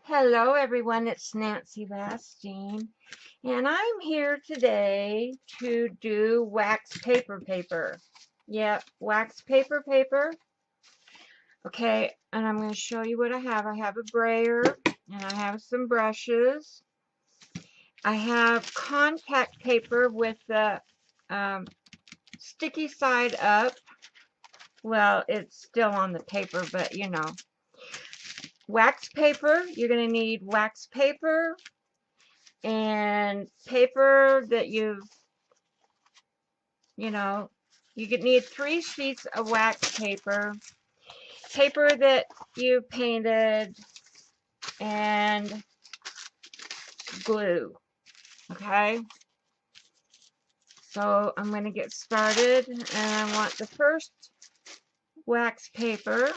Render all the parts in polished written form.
Hello everyone, it's Nancy Vastine, and I'm here today to do wax paper. Yep, wax paper. Okay, and I'm going to show you what I have. I have a brayer, and I have some brushes. I have contact paper with the sticky side up. Well, it's still on the paper, but you know. Wax paper, you're going to need wax paper, and paper that you could need 3 sheets of wax paper, paper that you painted, and glue. Okay, so I'm going to get started, and I want the first wax paper.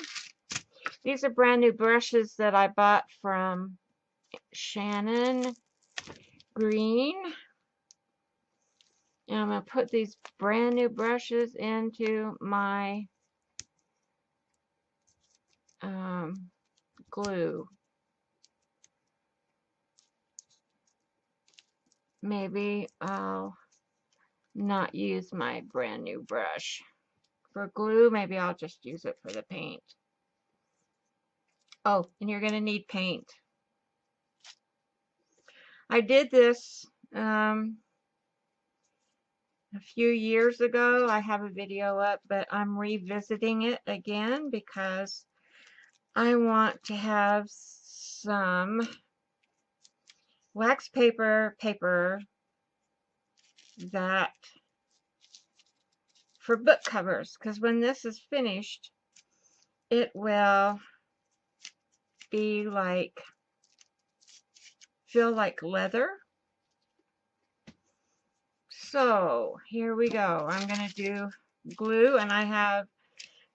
These are brand new brushes that I bought from Shannon Green. And I'm going to put these brand new brushes into my glue. Maybe I'll not use my brand new brush for glue. Maybe I'll just use it for the paint. Oh, and you're going to need paint. I did this a few years ago. I have a video up, but I'm revisiting it again because I want to have some wax paper that for book covers, because when this is finished, it will be like, feel like leather. So here we go. I'm going to do glue, and I have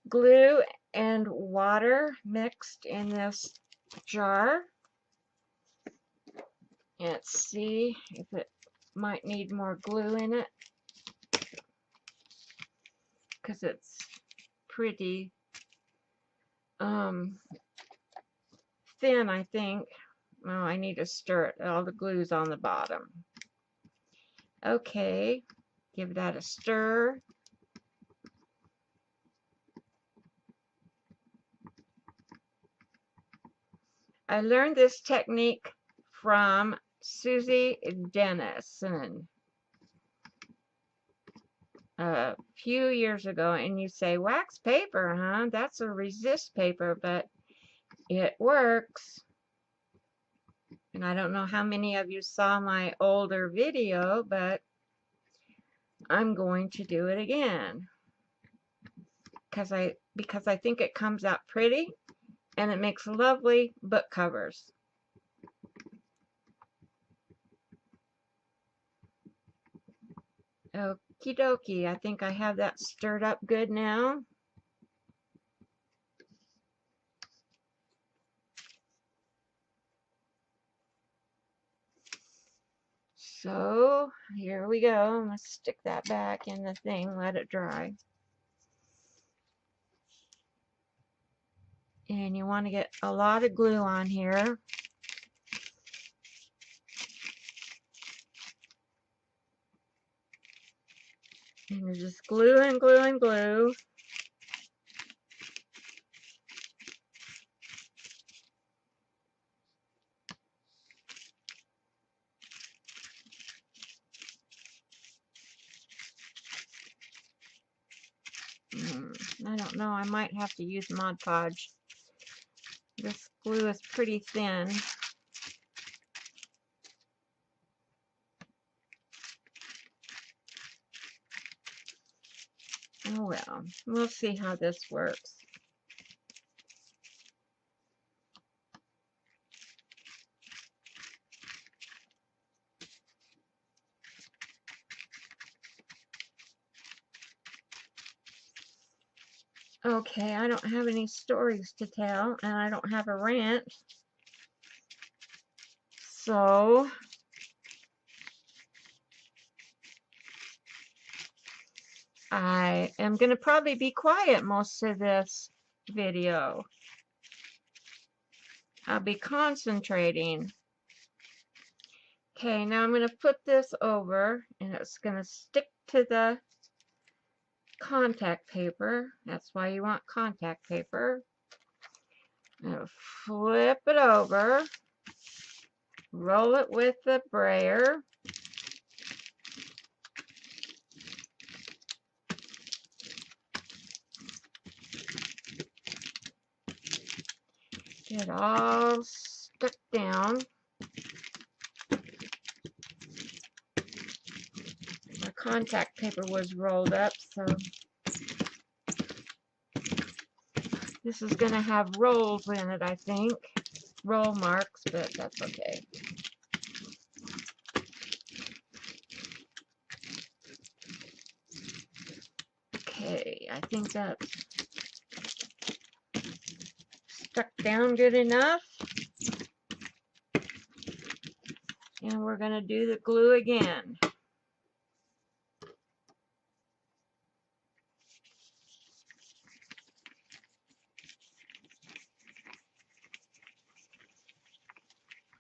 glue and water mixed in this jar. Let's see if it might need more glue in it, because it's pretty thin, I think. Oh, I need to stir it. All the glue's on the bottom. Okay, give that a stir. I learned this technique from Susie Dennison a few years ago, and you say, wax paper, huh? That's a resist paper, but it works. And I don't know how many of you saw my older video, but I'm going to do it again because I think it comes out pretty, and it makes lovely book covers. Okie dokie, I think I have that stirred up good now. So here we go. I'm going to stick that back in the thing, let it dry. And you want to get a lot of glue on here. And you're just glue and glue and glue. I don't know, I might have to use Mod Podge. This glue is pretty thin. Oh well, we'll see how this works. Okay, I don't have any stories to tell, and I don't have a rant. So I am going to probably be quiet most of this video. I'll be concentrating. Okay, now I'm going to put this over, and it's going to stick to the contact paper. That's why you want contact paper. I'm going to flip it over, roll it with the brayer. Get it all stuck down. My contact paper was rolled up, so this is going to have rolls in it, I think. Roll marks, but that's okay. Okay, I think that's stuck down good enough. And we're going to do the glue again.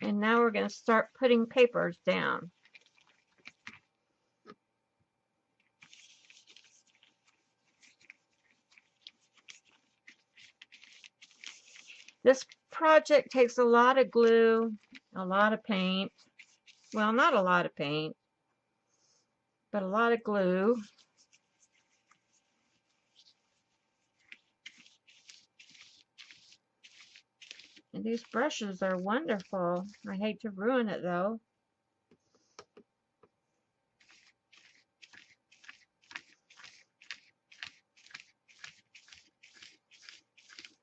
And now we're going to start putting papers down. This project takes a lot of glue, a lot of paint. Well, not a lot of paint, but a lot of glue. And these brushes are wonderful. I hate to ruin it though.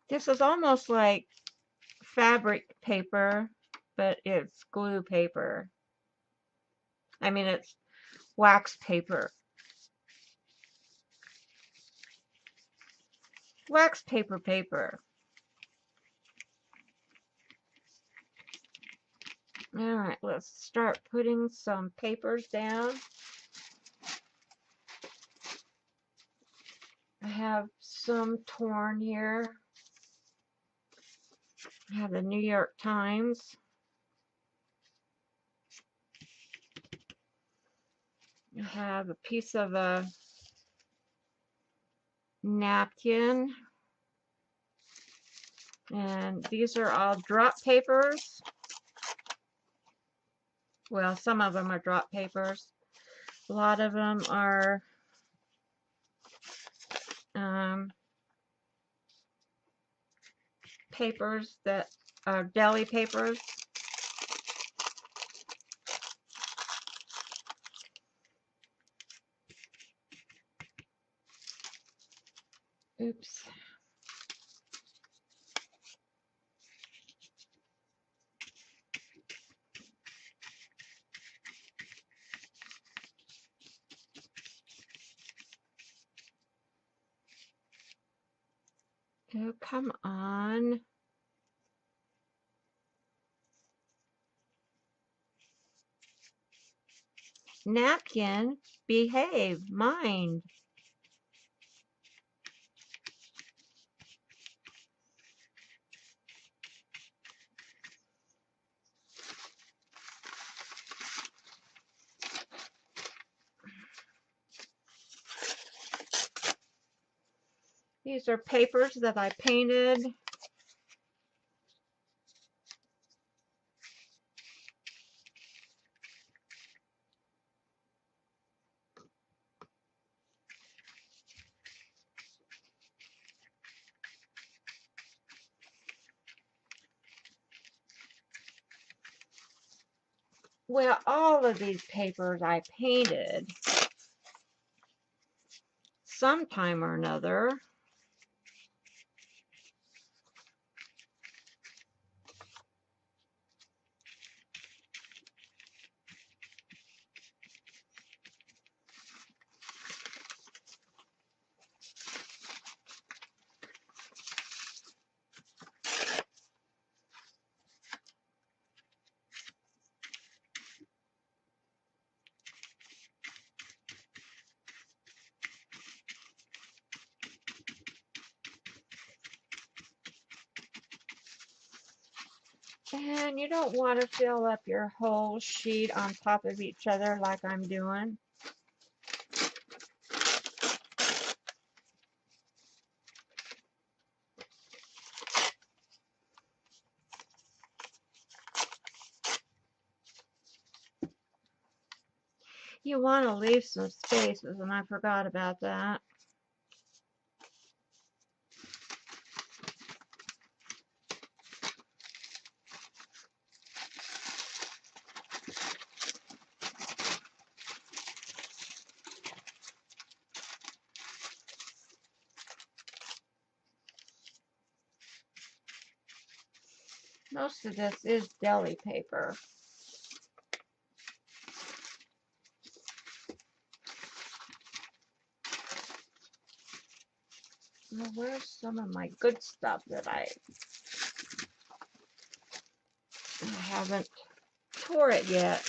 This is almost like fabric paper, but it's glue paper. I mean, it's wax paper. Wax paper paper. All right, let's start putting some papers down. I have some torn here. I have the New York Times. I have a piece of a napkin. And these are all drop papers. Well, some of them are drop papers. A lot of them are papers that are deli papers. Oops. Oh, come on. Napkin, behave, mind. These are papers that I painted. Well, all of these papers I painted sometime or another. And you don't want to fill up your whole sheet on top of each other like I'm doing. You want to leave some spaces, and I forgot about that. Most of this is deli paper. Now, where's some of my good stuff that I haven't tore it yet?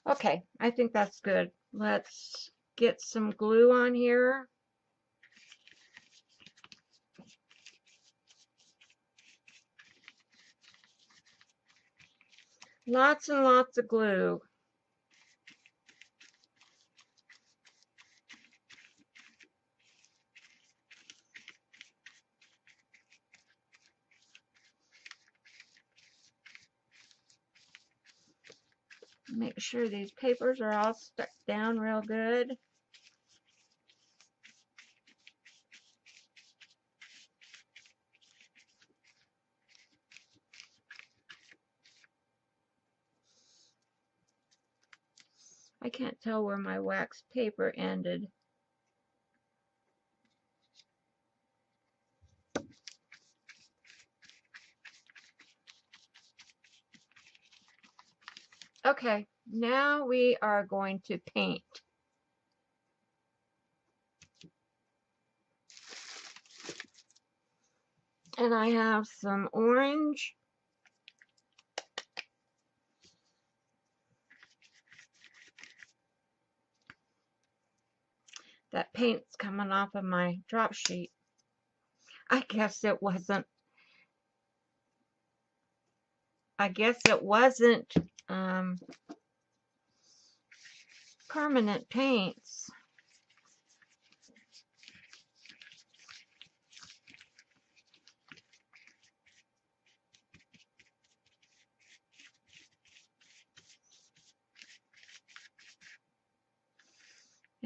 Okay, I think that's good. Let's get some glue on here. Lots and lots of glue. Make sure these papers are all stuck down real good. I can't tell where my wax paper ended. Okay, now we are going to paint. And I have some orange. That paint's coming off of my drop sheet. I guess it wasn't permanent paints.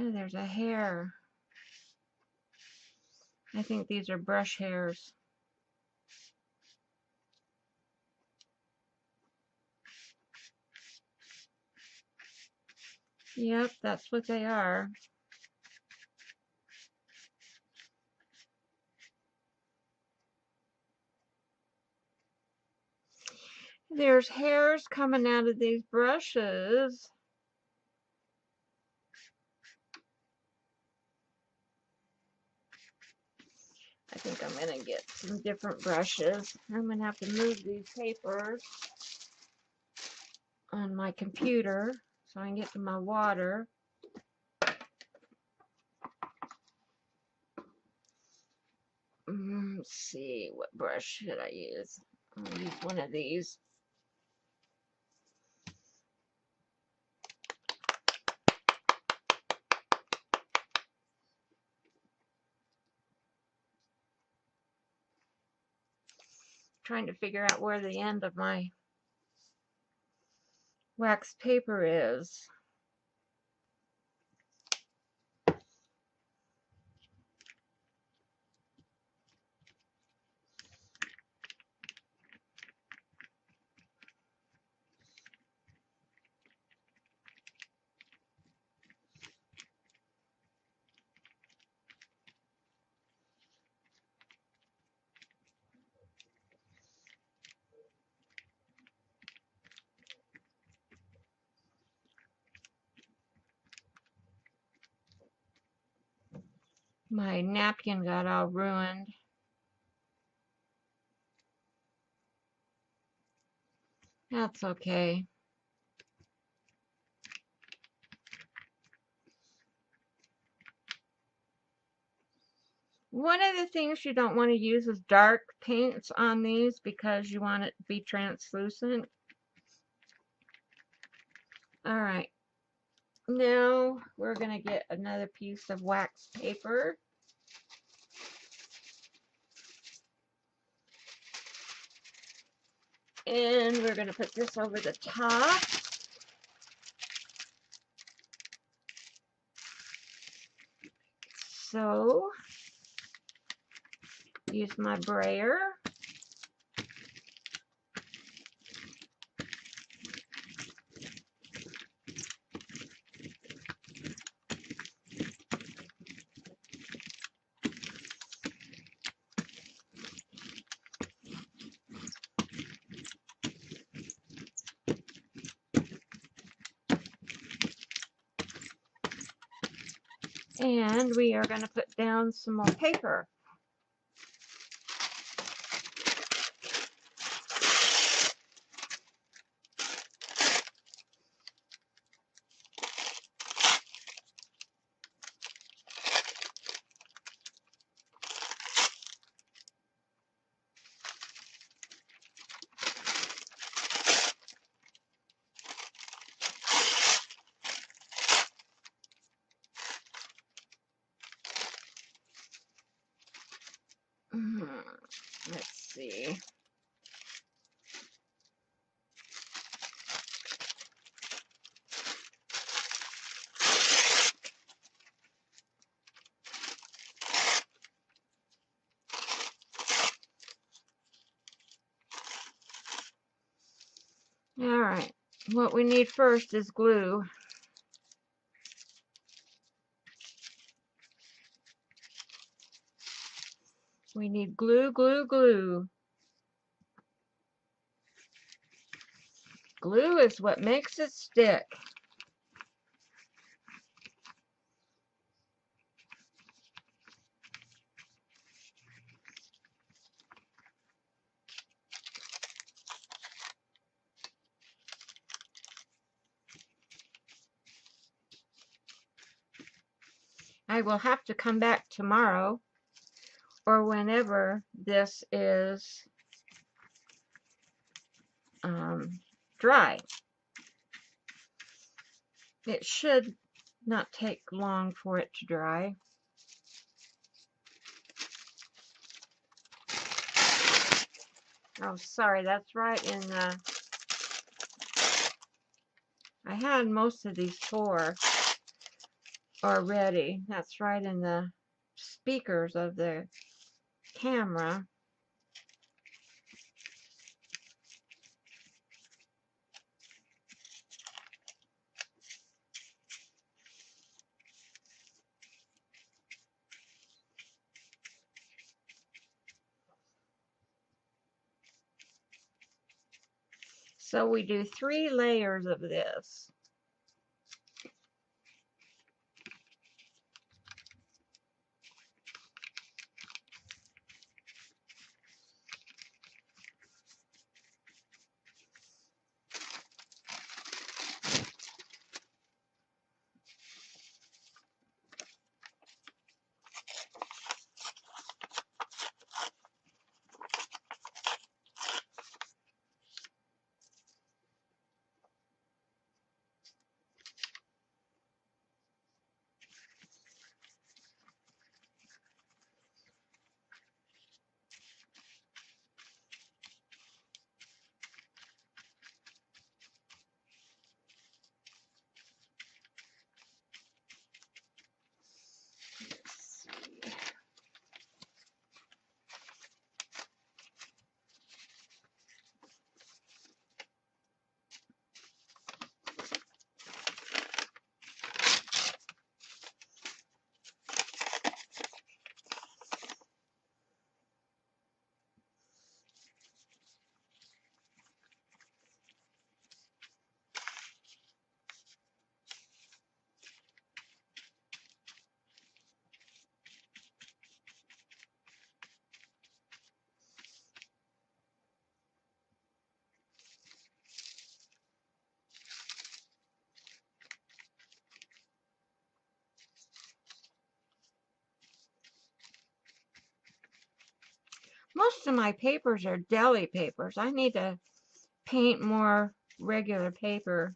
Oh, there's a hair. I think these are brush hairs. Yep, that's what they are. There's hairs coming out of these brushes. I think I'm going to get some different brushes. I'm going to have to move these papers on my computer so I can get to my water. Let's see, what brush should I use? I'll use one of these. Trying to figure out where the end of my wax paper is. My napkin got all ruined. That's okay. One of the things you don't want to use is dark paints on these because you want it to be translucent. All right. Now we're going to get another piece of wax paper. And we're going to put this over the top. So, use my brayer. And we are going to put down some more paper. Let's see. All right. What we need first is glue. We need glue, glue, glue. Glue is what makes it stick. I will have to come back tomorrow or whenever this is dry. It should not take long for it to dry. Oh, sorry, that's right in the... I had most of these four already. That's right in the speakers of the camera. So we do 3 layers of this. Most of my papers are deli papers. I need to paint more regular paper.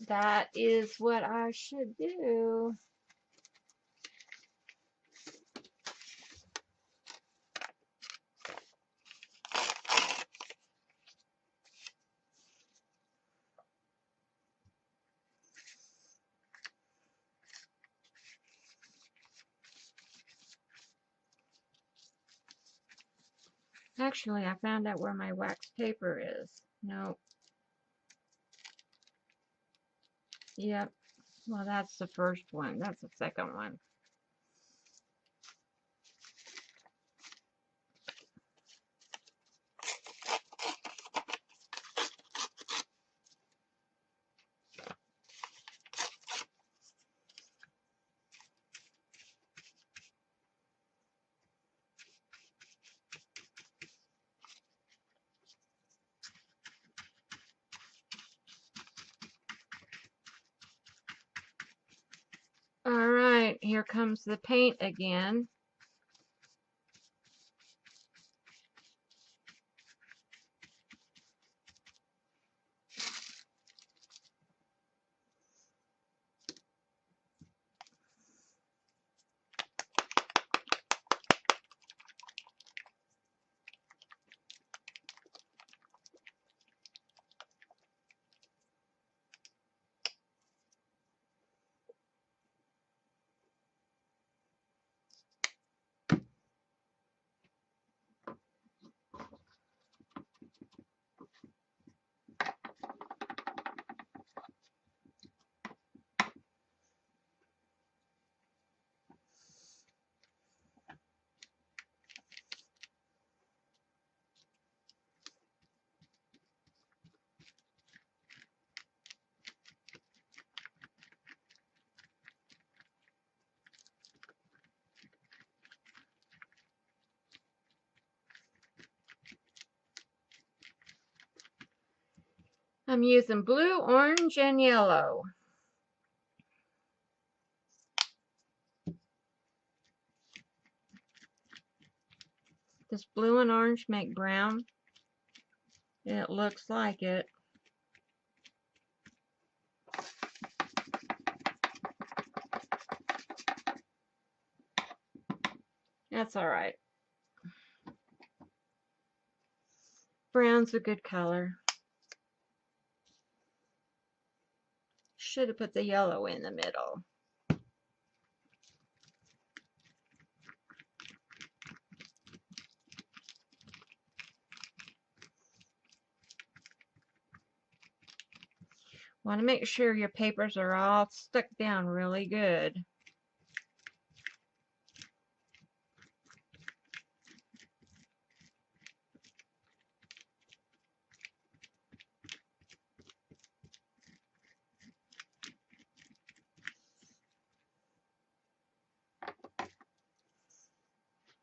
That is what I should do. Actually, I found out where my wax paper is. No. Yep. Well, that's the first one. That's the second one. All right, here comes the paint again. I'm using blue, orange, and yellow. Does blue and orange make brown? It looks like it. That's all right. Brown's a good color. Should have put the yellow in the middle. Want to make sure your papers are all stuck down really good.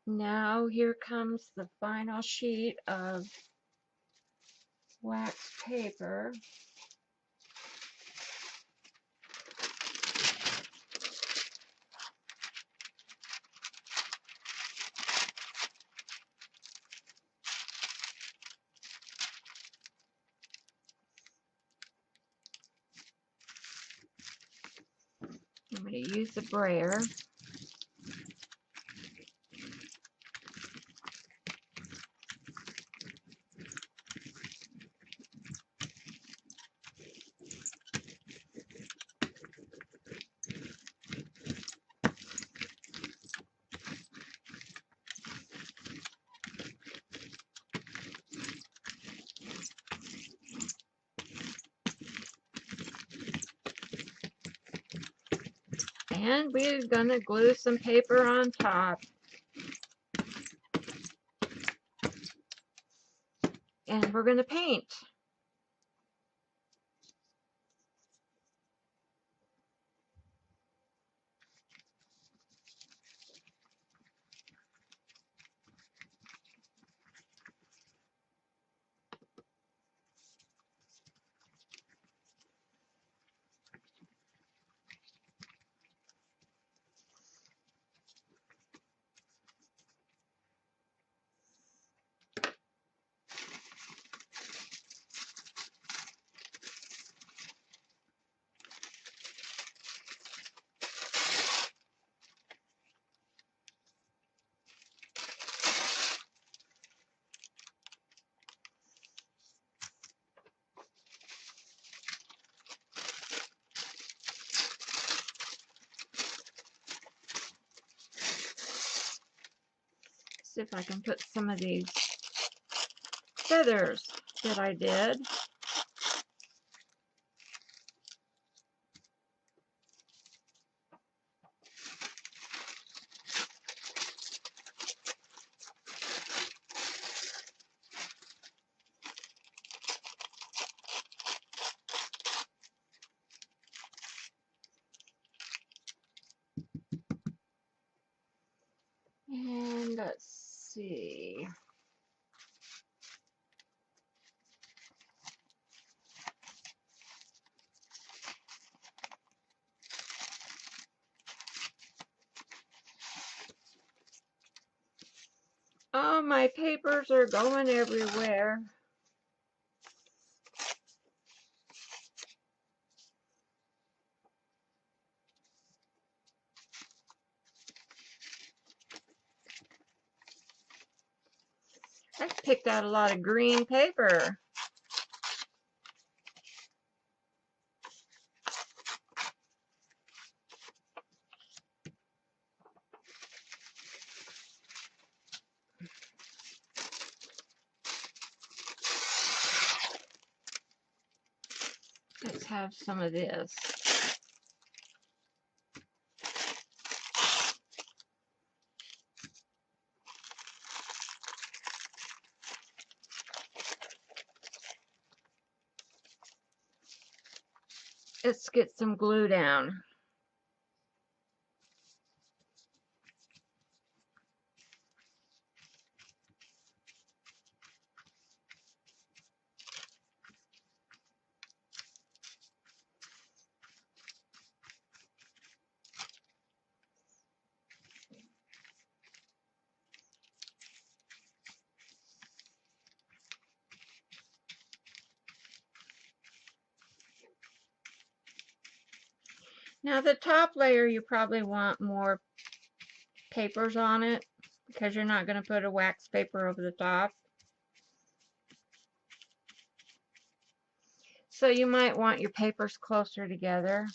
Now here comes the final sheet of wax paper. I'm going to use the brayer. And we're going to glue some paper on top. And we're going to paint. see if I can put some of these feathers that I did. And let's see. Oh, my papers are going everywhere. I picked out a lot of green paper. Let's have some of this. Let's get some glue down. Now the top layer, you probably want more papers on it because you're not going to put a wax paper over the top. So you might want your papers closer together.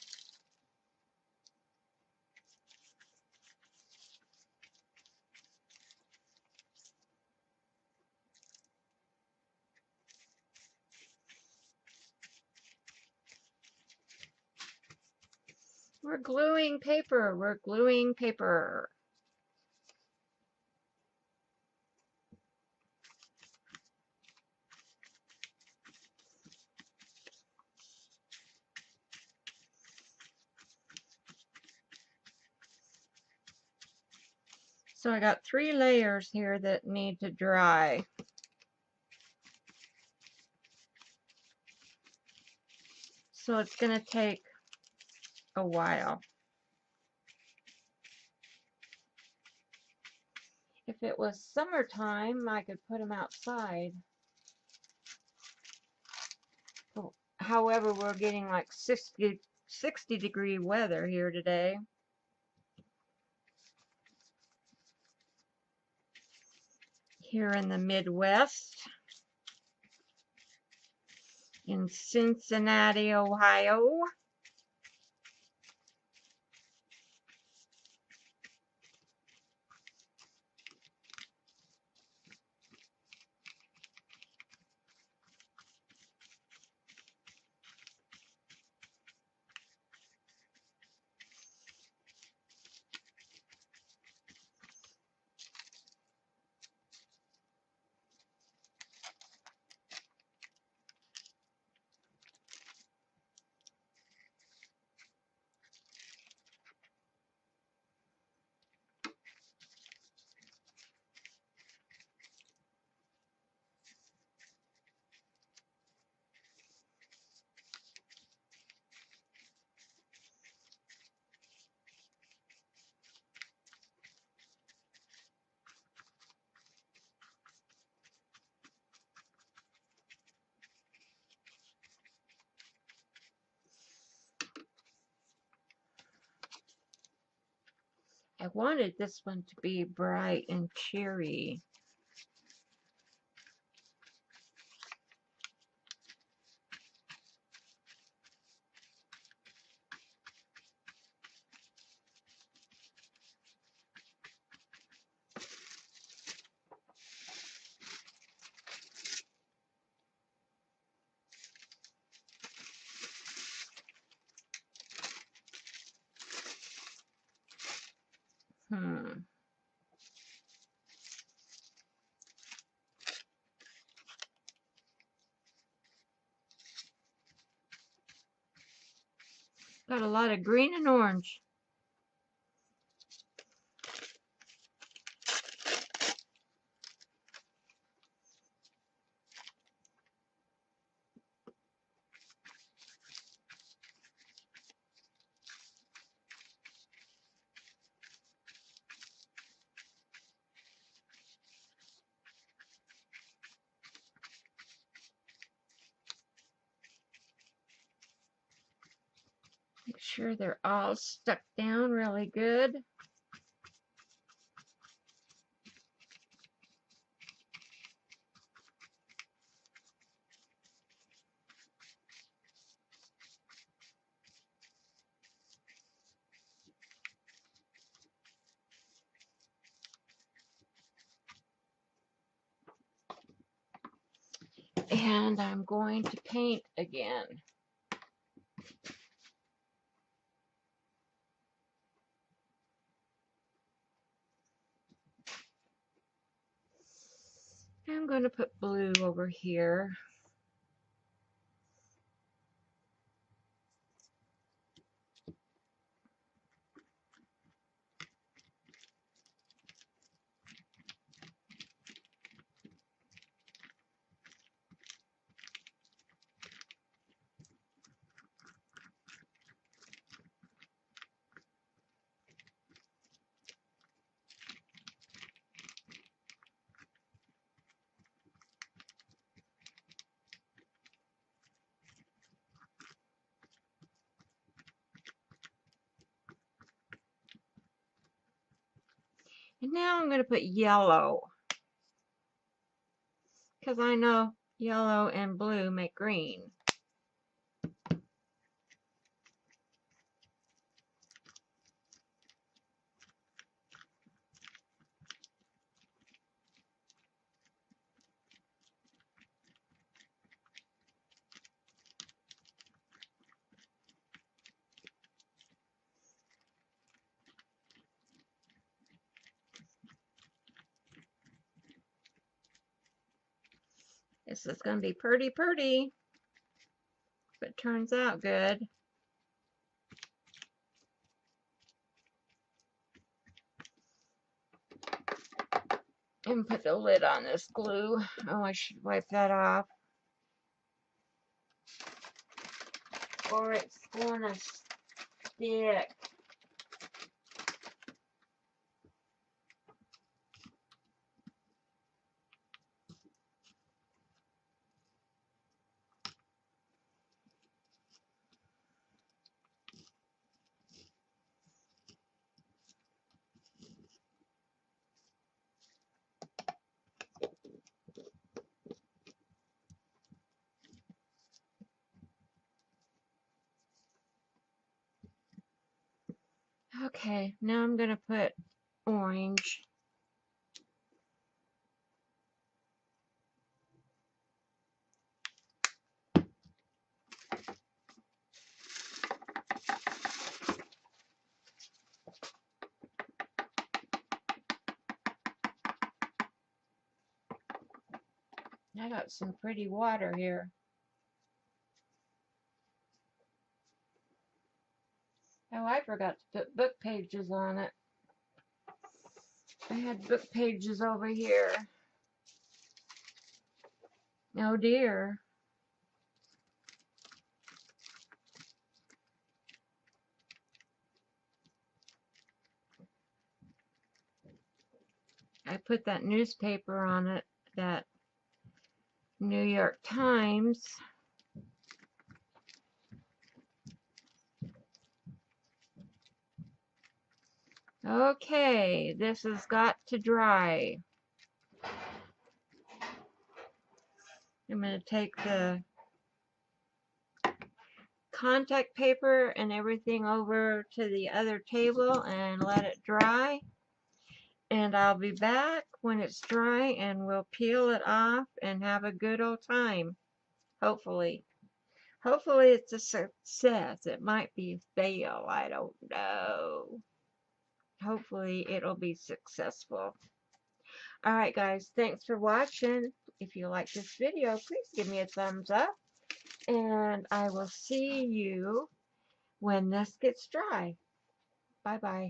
We're gluing paper. We're gluing paper. So I got 3 layers here that need to dry. So it's going to take a while. If it was summertime, I could put them outside. However, we're getting like 60 degree weather here today. Here in the Midwest, in Cincinnati, Ohio. I wanted this one to be bright and cheery. Hmm. Got a lot of green and orange. Make sure they're all stuck down really good. And I'm going to paint again. I'm going to put blue over here. And now I'm going to put yellow, because I know yellow and blue make green. This is going to be pretty, but turns out good. And put the lid on this glue. Oh, I should wipe that off, or it's going to stick. Okay, now I'm going to put orange. I got some pretty water here. Oh, I forgot to put book pages on it. I had book pages over here. Oh dear. I put that newspaper on it, that New York Times. Okay, this has got to dry. I'm going to take the contact paper and everything over to the other table and let it dry. And I'll be back when it's dry and we'll peel it off and have a good old time. Hopefully. Hopefully it's a success. It might be a fail. I don't know. hopefully it'll be successful. All right, guys, thanks for watching. If you like this video, please give me a thumbs up, and I will see you when this gets dry. Bye-bye.